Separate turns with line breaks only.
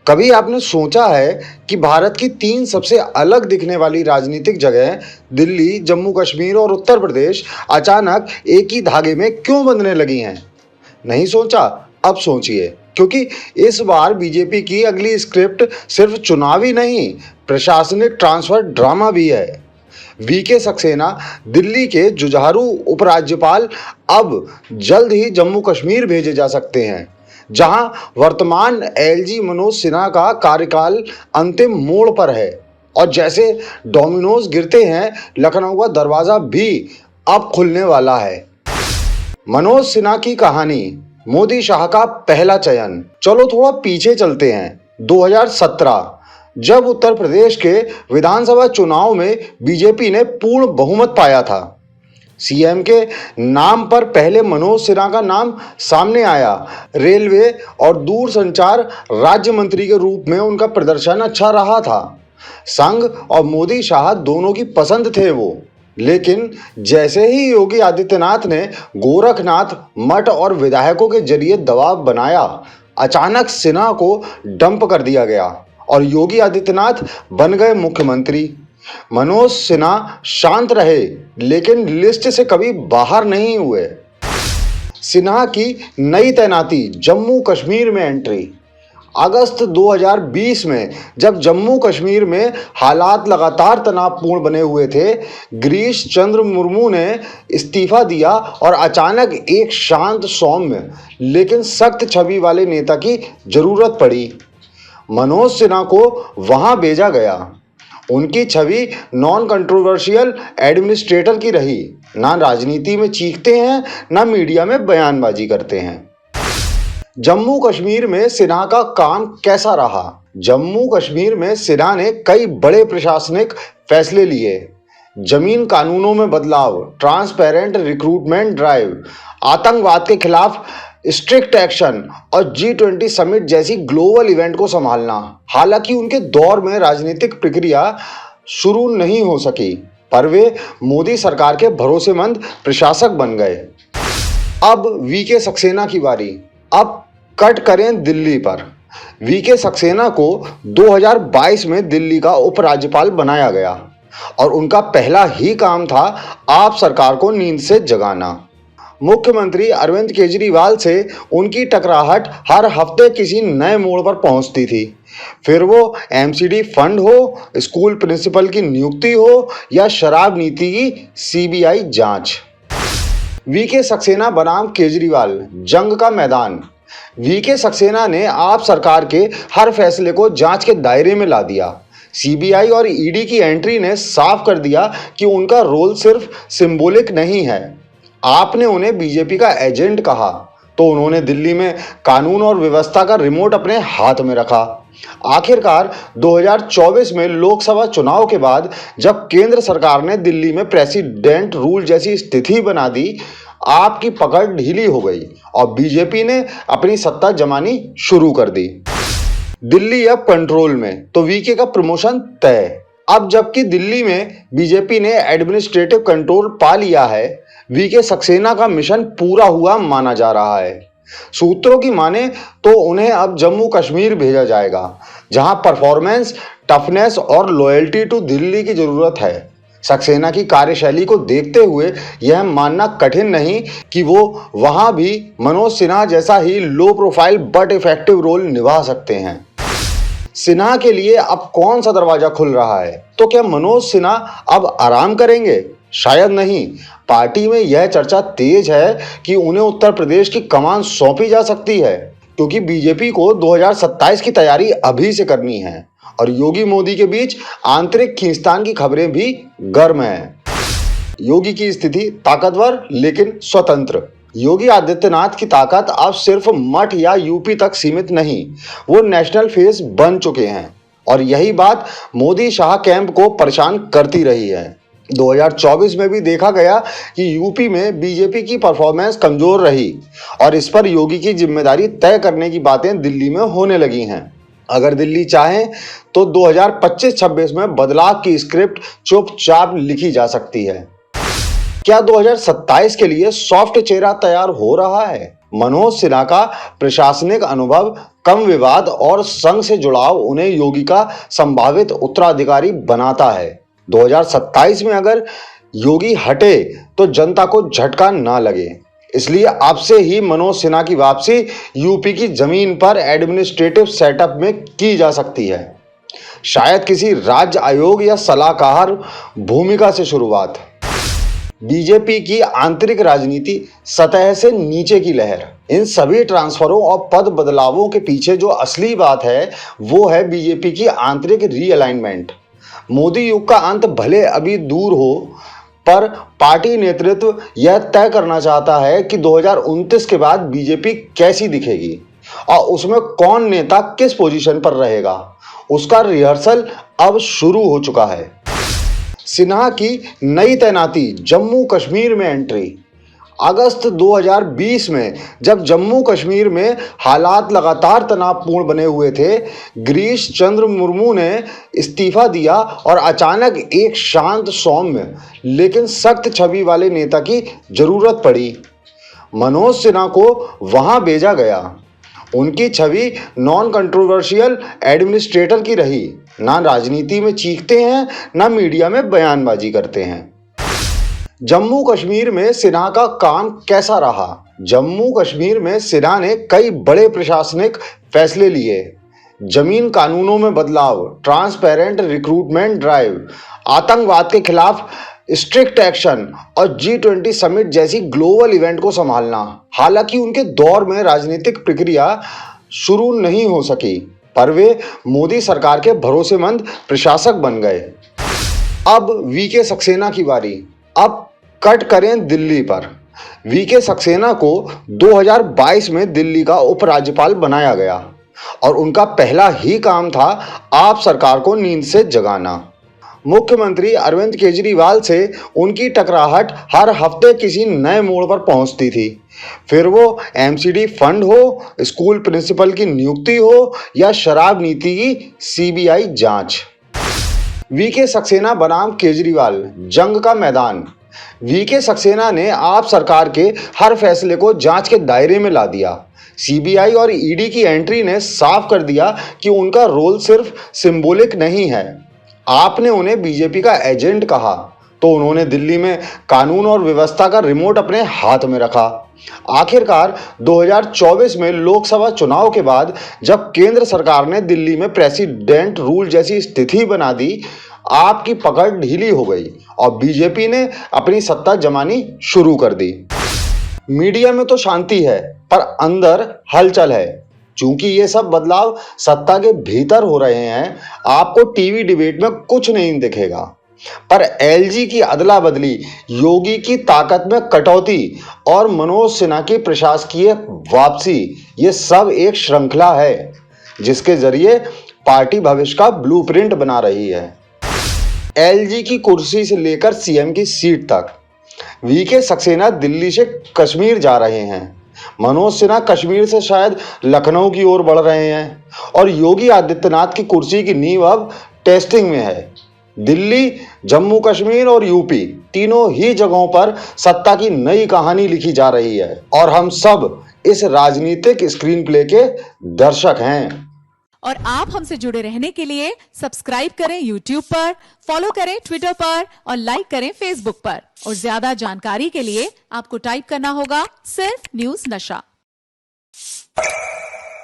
कभी आपने सोचा है कि भारत की तीन सबसे अलग दिखने वाली राजनीतिक जगह दिल्ली, जम्मू कश्मीर और उत्तर प्रदेश अचानक एक ही धागे में क्यों बंधने लगी हैं? नहीं सोचा? अब सोचिए, क्योंकि इस बार बीजेपी की अगली स्क्रिप्ट सिर्फ चुनावी नहीं, प्रशासनिक ट्रांसफर ड्रामा भी है। वीके सक्सेना, दिल्ली के जुझारू उपराज्यपाल, अब जल्द ही जम्मू कश्मीर भेजे जा सकते हैं, जहां वर्तमान एलजी मनोज सिन्हा का कार्यकाल अंतिम मोड़ पर है। और जैसे डोमिनोज गिरते हैं, लखनऊ का दरवाजा भी अब खुलने वाला है। मनोज सिन्हा की कहानी, मोदी शाह का पहला चयन। चलो थोड़ा पीछे चलते हैं। 2017 जब उत्तर प्रदेश के विधानसभा चुनाव में बीजेपी ने पूर्ण बहुमत पाया था। सीएम के नाम पर पहले मनोज सिन्हा का नाम सामने आया। रेलवे और दूरसंचार राज्य मंत्री के रूप में उनका प्रदर्शन अच्छा रहा था। संघ और मोदी शाह दोनों की पसंद थे वो। लेकिन जैसे ही योगी आदित्यनाथ ने गोरखनाथ मठ और विधायकों के जरिए दबाव बनाया, अचानक सिन्हा को डंप कर दिया गया और योगी आदित्यनाथ बन गए मुख्यमंत्री। मनोज सिन्हा शांत रहे, लेकिन लिस्ट से कभी बाहर नहीं हुए। सिन्हा की नई तैनाती, जम्मू कश्मीर में एंट्री। अगस्त 2020 में जब जम्मू कश्मीर में हालात लगातार तनावपूर्ण बने हुए थे, गिरीश चंद्र मुर्मू ने इस्तीफा दिया और अचानक एक शांत, सौम्य लेकिन सख्त छवि वाले नेता की जरूरत पड़ी। मनोज सिन्हा को वहां भेजा गया। उनकी छवि नॉन कंट्रोवर्शियल एडमिनिस्ट्रेटर की रही। ना राजनीति में चीखते हैं, ना मीडिया में बयानबाजी करते हैं। जम्मू कश्मीर में सिन्हा का काम कैसा रहा? जम्मू कश्मीर में सिन्हा ने कई बड़े प्रशासनिक फैसले लिए। जमीन कानूनों में बदलाव, ट्रांसपेरेंट रिक्रूटमेंट ड्राइव, आतंकवाद के खिलाफ स्ट्रिक्ट एक्शन और G20 समिट जैसी ग्लोबल इवेंट को संभालना। हालांकि उनके दौर में राजनीतिक प्रक्रिया शुरू नहीं हो सकी, पर वे मोदी सरकार के भरोसेमंद प्रशासक बन गए। अब वीके सक्सेना की बारी। अब कट करें दिल्ली पर। वीके सक्सेना को 2022 में दिल्ली का उपराज्यपाल बनाया गया और उनका पहला ही काम था आप सरकार को नींद से जगाना। मुख्यमंत्री अरविंद केजरीवाल से उनकी टकराहट हर हफ्ते किसी नए मोड़ पर पहुंचती थी। फिर वो एमसीडी फंड हो, स्कूल प्रिंसिपल की नियुक्ति हो या शराब नीति की सीबीआई जांच। वीके सक्सेना बनाम केजरीवाल, जंग का मैदान। वीके सक्सेना ने आप सरकार के हर फैसले को जांच के दायरे में ला दिया। सीबीआई और ईडी की एंट्री ने साफ कर दिया कि उनका रोल सिर्फ सिंबॉलिक नहीं है। आपने उन्हें बीजेपी का एजेंट कहा तो उन्होंने दिल्ली में कानून और व्यवस्था का रिमोट अपने हाथ में रखा। आखिरकार 2024 में लोकसभा चुनाव के बाद जब केंद्र सरकार ने दिल्ली में प्रेसिडेंट रूल जैसी स्थिति बना दी, आपकी पकड़ ढीली हो गई और बीजेपी ने अपनी सत्ता जमानी शुरू कर दी। दिल्ली अब कंट्रोल में, तो वीके का प्रमोशन तय। अब जबकि दिल्ली में बीजेपी ने एडमिनिस्ट्रेटिव कंट्रोल पा लिया है, वीके सक्सेना का मिशन पूरा हुआ माना जा रहा है। सूत्रों की माने तो उन्हें अब जम्मू कश्मीर भेजा जाएगा, जहां परफॉर्मेंस, टफनेस और लॉयल्टी टू दिल्ली की जरूरत है। सक्सेना की कार्यशैली को देखते हुए यह मानना कठिन नहीं कि वो वहां भी मनोज सिन्हा जैसा ही low profile but effective role निभा सकते हैं। सिन्हा के लिए अब कौन सा दरवाजा खुल रहा है? तो क्या मनोज सिन्हा अब आराम करेंगे? शायद नहीं। पार्टी में यह चर्चा तेज है कि उन्हें उत्तर प्रदेश की कमान सौंपी जा सकती है, क्योंकि बीजेपी को 2027 की तैयारी अभी से करनी है और योगी मोदी के बीच आंतरिक खींचतान की खबरें भी गर्म हैं। योगी की स्थिति ताकतवर लेकिन स्वतंत्र। योगी आदित्यनाथ की ताकत अब सिर्फ मठ या यूपी तक सीमित नहीं, वो नेशनल फेस बन चुके हैं और यही बात मोदी शाह कैंप को परेशान करती रही है। 2024 में भी देखा गया कि यूपी में बीजेपी की परफॉर्मेंस कमजोर रही और इस पर योगी की जिम्मेदारी तय करने की बातें दिल्ली में होने लगी हैं। अगर दिल्ली चाहे तो 2025-26 में बदलाव की स्क्रिप्ट चुपचाप लिखी जा सकती है। क्या 2027 के लिए सॉफ्ट चेहरा तैयार हो रहा है? मनोज सिन्हा का प्रशासनिक अनुभव, कम विवाद और संघ से जुड़ाव उन्हें योगी का संभावित उत्तराधिकारी बनाता है। 2027 में अगर योगी हटे तो जनता को झटका ना लगे, इसलिए अब से ही मनोज सिन्हा की वापसी यूपी की जमीन पर एडमिनिस्ट्रेटिव सेटअप में की जा सकती है। शायद किसी राज्य आयोग या सलाहकार भूमिका से शुरुआत। बीजेपी की आंतरिक राजनीति सतह से नीचे की लहर। इन सभी ट्रांसफरों और पद बदलावों के पीछे जो असली बात है वो है बीजेपी की आंतरिक रीअलाइनमेंट। मोदी युग का अंत भले अभी दूर हो, पर पार्टी नेतृत्व यह तय करना चाहता है कि 2029 के बाद बीजेपी कैसी दिखेगी और उसमें कौन नेता किस पोजीशन पर रहेगा। उसका रिहर्सल अब शुरू हो चुका है। सिन्हा की नई तैनाती, जम्मू कश्मीर में एंट्री। अगस्त 2020 में जब जम्मू कश्मीर में हालात लगातार तनावपूर्ण बने हुए थे, गिरीश चंद्र मुर्मू ने इस्तीफा दिया और अचानक एक शांत, सौम्य लेकिन सख्त छवि वाले नेता की जरूरत पड़ी। मनोज सिन्हा को वहां भेजा गया। उनकी छवि नॉन कंट्रोवर्शियल एडमिनिस्ट्रेटर की रही। ना राजनीति में चीखते हैं, ना मीडिया में बयानबाजी करते हैं। जम्मू कश्मीर में सिन्हा का काम कैसा रहा? जम्मू कश्मीर में सिन्हा ने कई बड़े प्रशासनिक फैसले लिए। जमीन कानूनों में बदलाव, ट्रांसपेरेंट रिक्रूटमेंट ड्राइव, आतंकवाद के खिलाफ स्ट्रिक्ट एक्शन और G20 समिट जैसी ग्लोबल इवेंट को संभालना। हालांकि उनके दौर में राजनीतिक प्रक्रिया शुरू नहीं हो सकी, पर वे मोदी सरकार के भरोसेमंद प्रशासक बन गए। अब वीके सक्सेना की बारी। अब कट करें दिल्ली पर। वीके सक्सेना को 2022 में दिल्ली का उपराज्यपाल बनाया गया और उनका पहला ही काम था आप सरकार को नींद से जगाना। मुख्यमंत्री अरविंद केजरीवाल से उनकी टकराहट हर हफ्ते किसी नए मोड़ पर पहुंचती थी। फिर वो एमसीडी फंड हो, स्कूल प्रिंसिपल की नियुक्ति हो या शराब नीति की सीबीआई जांच। वीके सक्सेना बनाम केजरीवाल, जंग का मैदान। वीके सक्सेना ने आप सरकार के हर फैसले को जांच के दायरे में ला दिया। सीबीआई और ईडी की एंट्री ने साफ कर दिया कि उनका रोल सिर्फ सिंबॉलिक नहीं है। आपने उन्हें बीजेपी का एजेंट कहा तो उन्होंने दिल्ली में कानून और व्यवस्था का रिमोट अपने हाथ में रखा। आखिरकार 2024 में लोकसभा चुनाव के बाद जब केंद्र सरकार ने दिल्ली में प्रेसिडेंट रूल जैसी स्थिति बना दी, आपकी पकड़ ढीली हो गई और बीजेपी ने अपनी सत्ता जमानी शुरू कर दी। मीडिया में तो शांति है, पर अंदर हलचल है। चूंकि ये सब बदलाव सत्ता के भीतर हो रहे हैं, आपको टीवी डिबेट में कुछ नहीं दिखेगा, पर एलजी की अदला बदली, योगी की ताकत में कटौती और मनोज सिन्हा की प्रशासकीय वापसी, ये सब एक श्रृंखला है जिसके जरिए पार्टी भविष्य का ब्लूप्रिंट बना रही है। एलजी की कुर्सी से लेकर सीएम की सीट तक वीके सक्सेना दिल्ली से कश्मीर जा रहे हैं। मनोज सिन्हा कश्मीर से शायद लखनऊ की ओर बढ़ रहे हैं और योगी आदित्यनाथ की कुर्सी की नींव अब टेस्टिंग में है। दिल्ली, जम्मू कश्मीर और यूपी, तीनों ही जगहों पर सत्ता की नई कहानी लिखी जा रही है और हम सब इस राजनीतिक स्क्रीन प्ले के दर्शक हैं।
और आप हमसे जुड़े रहने के लिए सब्सक्राइब करें YouTube पर, फॉलो करें Twitter पर और लाइक करें Facebook पर। और ज्यादा जानकारी के लिए आपको टाइप करना होगा सिर्फ न्यूज़ नशा।